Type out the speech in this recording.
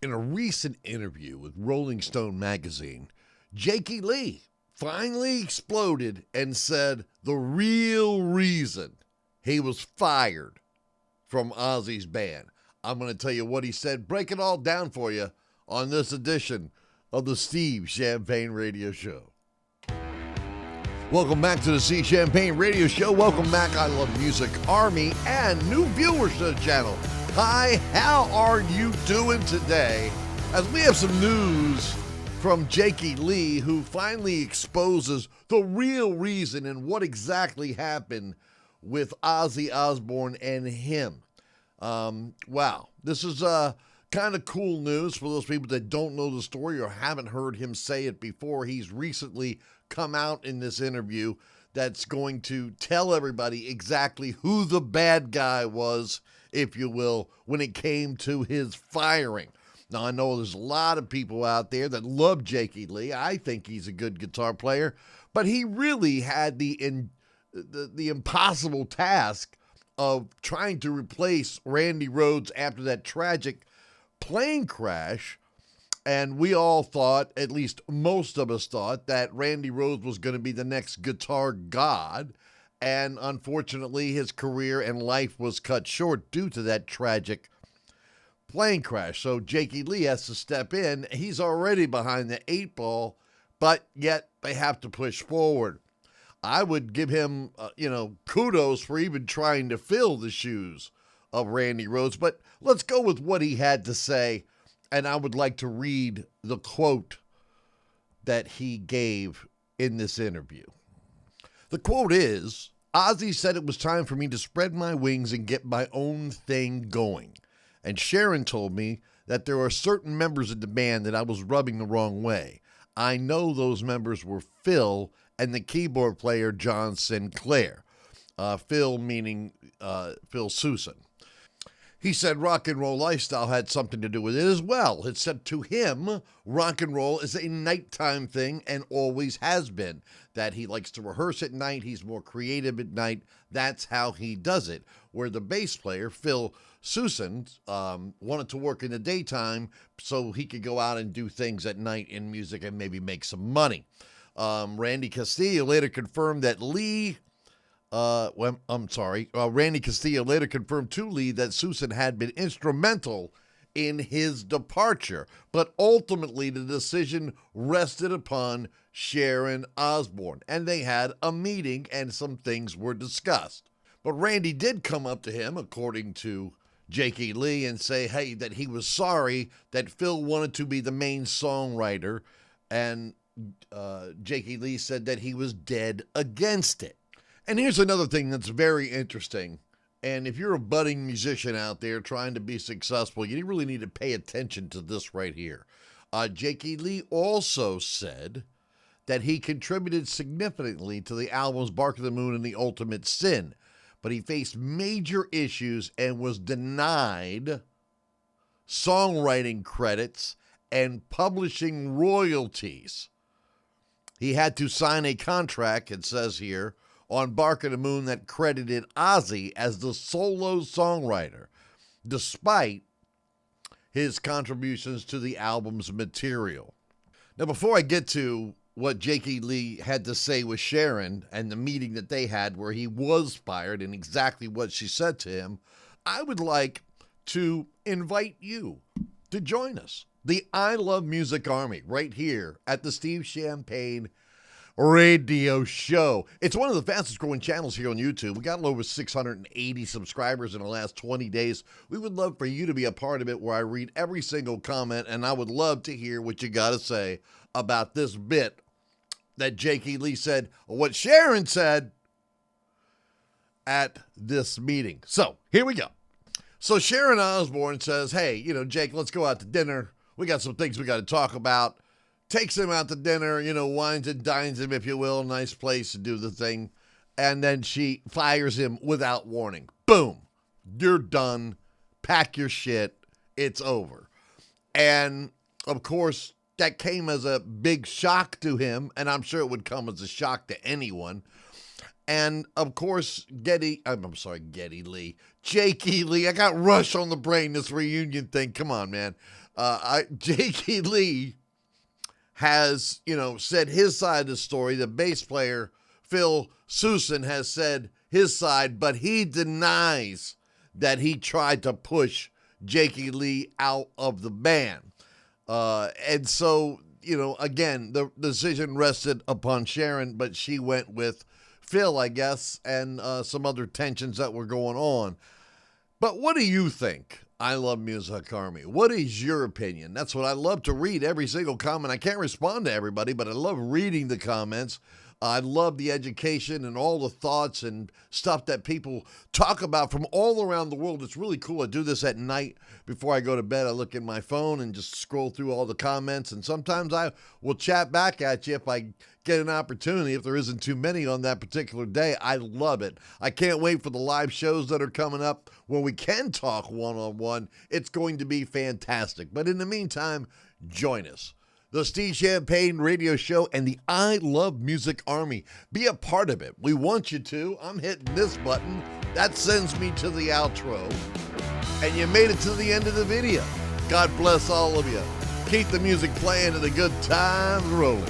In a recent interview with Rolling Stone magazine, Jakey Lee finally exploded and said the real reason he was fired from Ozzy's band. I'm going to tell you what he said, break it all down for you on this edition of the Steve Champagne Radio Show. Welcome back to the Steve Champagne Radio Show. Welcome back, I Love Music Army and new viewers to the channel. Hi, how are you doing today? As we have some news from Jakey Lee, who finally exposes the real reason and what exactly happened with Ozzy Osbourne and him. Wow, this is kind of cool news for those people that don't know the story or haven't heard him say it before. He's recently come out in this interview that's going to tell everybody exactly who the bad guy was, if you will, when it came to his firing. Now, I know there's a lot of people out there that love Jakey Lee. I think he's a good guitar player, but he really had the impossible task of trying to replace Randy Rhoads after that tragic plane crash. And we all thought, at least most of us thought, that Randy Rhoads was going to be the next guitar god. And unfortunately, his career and life was cut short due to that tragic plane crash. So Jakey Lee has to step in. He's already behind the 8 ball, but yet they have to push forward. I would give him, kudos for even trying to fill the shoes of Randy Rhoads. But let's go with what he had to say. And I would like to read the quote that he gave in this interview. The quote is, Ozzy said it was time for me to spread my wings and get my own thing going. And Sharon told me that there are certain members of the band that I was rubbing the wrong way. I know those members were Phil and the keyboard player, John Sinclair. Phil meaning Phil Soussan. He said rock and roll lifestyle had something to do with it as well. It said to him, rock and roll is a nighttime thing and always has been. That he likes to rehearse at night. He's more creative at night. That's how he does it. Where the bass player, Phil Soussan, wanted to work in the daytime so he could go out and do things at night in music and maybe make some money. Randy Castillo later confirmed that Randy Castillo later confirmed to Lee that Soussan had been instrumental in his departure, but ultimately the decision rested upon Sharon Osbourne, and they had a meeting and some things were discussed. But Randy did come up to him, according to Jakey Lee, and say, hey, that he was sorry that Phil wanted to be the main songwriter, and Jakey Lee said that he was dead against it. And here's another thing that's very interesting. And if you're a budding musician out there trying to be successful, you really need to pay attention to this right here. Jakey Lee also said that he contributed significantly to the albums Bark of the Moon and The Ultimate Sin, but he faced major issues and was denied songwriting credits and publishing royalties. He had to sign a contract, it says here, on Bark of the Moon that credited Ozzy as the solo songwriter, despite his contributions to the album's material. Now, before I get to what Jakey Lee had to say with Sharon and the meeting that they had where he was fired and exactly what she said to him, I would like to invite you to join us, the I Love Music Army, right here at the Steve Champagne Radio Show. It's one of the fastest growing channels here on YouTube. We got over 680 subscribers in the last 20 days. We would love for you to be a part of it, where I read every single comment, and I would love to hear what you got to say about this bit that Jakey Lee said, or what Sharon said at this meeting. So here we go. So Sharon Osbourne says, hey, Jake, let's go out to dinner. We got some things we got to talk about. Takes him out to dinner, wines and dines him, if you will. Nice place to do the thing. And then she fires him without warning. Boom. You're done. Pack your shit. It's over. And, of course, that came as a big shock to him, and I'm sure it would come as a shock to anyone. And of course, Getty Lee. Jakey Lee. I got Rush on the brain, this reunion thing. Come on, man. Jakey Lee has, said his side of the story. The bass player, Phil Soussan, has said his side, but he denies that he tried to push Jakey Lee out of the band. And so, again, the decision rested upon Sharon, but she went with Phil, I guess, and some other tensions that were going on. But what do you think? I Love Music Army. What is your opinion? That's what I love to read, every single comment. I can't respond to everybody, but I love reading the comments. I love the education and all the thoughts and stuff that people talk about from all around the world. It's really cool. I do this at night before I go to bed. I look at my phone and just scroll through all the comments, and sometimes I will chat back at you if I get an opportunity, if there isn't too many on that particular day. I love it. I can't wait for the live shows that are coming up when we can talk one-on-one. It's going to be fantastic. But in the meantime, join us. The Steve Champagne Radio Show and the I Love Music Army. Be a part of it. We want you to. I'm hitting this button. That sends me to the outro. And you made it to the end of the video. God bless all of you. Keep the music playing and the good times rolling.